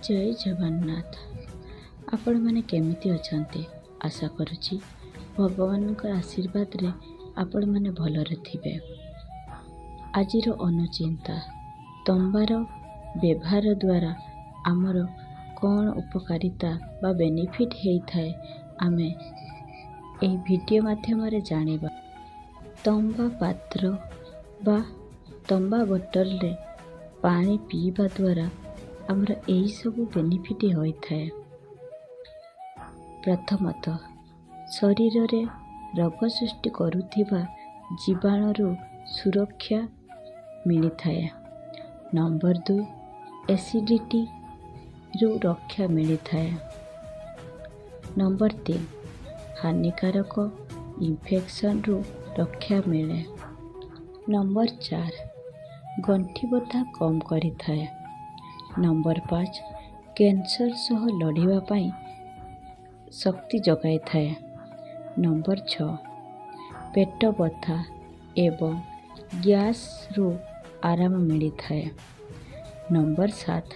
जय जगन्नाथ। आपण माने केमिति अछंती? आशा करुछि भगवानक आशीर्वाद रे आपण माने भलरे थिबे। आजिर अनुचिंता तंबार व्यवहार द्वारा आमर कौन उपकारिता बा बेनिफिट हेई थाए आमे एही वीडियो माध्यम रे जानिबा। तंबा पात्र बा तंबा बोतल रे पानी पीवा द्वारा आमर एही सब बेनिफिट होई थाए। प्रथमतः शरीर रे रोग सृष्टि करुथिबा जीवाणु सुरक्षा मिली थाए। नंबर 2 एसिडिटी रु रक्षा मिली थाए। नंबर 3 हानिकारक इन्फेक्शन रु रक्षा मिले। नंबर 4 गंठी बथा कम करि थाए। नंबर 5 कैंसर सह लड़िबा पाई शक्ति जगाई थाए। नंबर 6 पेट बथा एवं गैस रु आराम मिली थाए। नंबर 7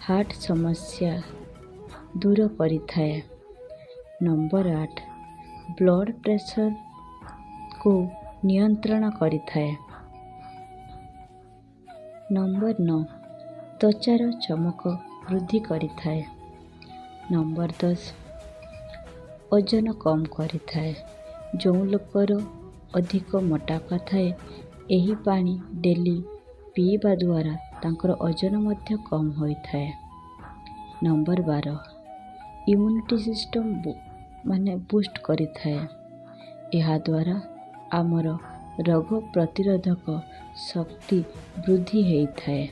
हार्ट समस्या दूर करि थाए। नंबर 8 ब्लड प्रेशर को नियंत्रण करि थाए। नंबर 9 त्वचार चमक वृद्धि करि थाए। नंबर 10 ओजन कम करि थाए। जो लोकर अधिक मोटापा थाए एही पानी डेली पीवा द्वारा तांकर ओजन मध्य कम होई थाए। नंबर 12 इम्यूनिटी सिस्टम माने बूस्ट करि थाए। एहा द्वारा आमर रोग प्रतिरोधक शक्ति वृद्धि हेई थाए।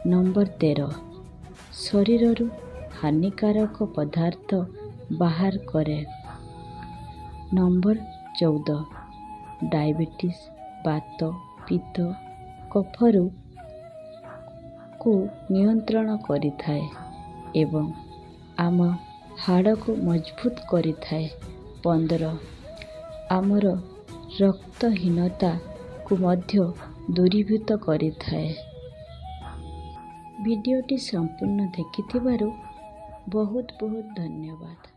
नंबर 13 शरीर रु हानिकारक पदार्थ बाहर करे। नंबर 14 डायबिटीज बात पित्त कफरु को नियंत्रण करि थाए एवं आम हाड़ को मजबूत करि थाए। 15 आमर रक्तहीनता को मध्य दूरीभूत करि थाए। वीडियोटी संपूर्ण देखिथिबारु बहुत बहुत धन्यवाद।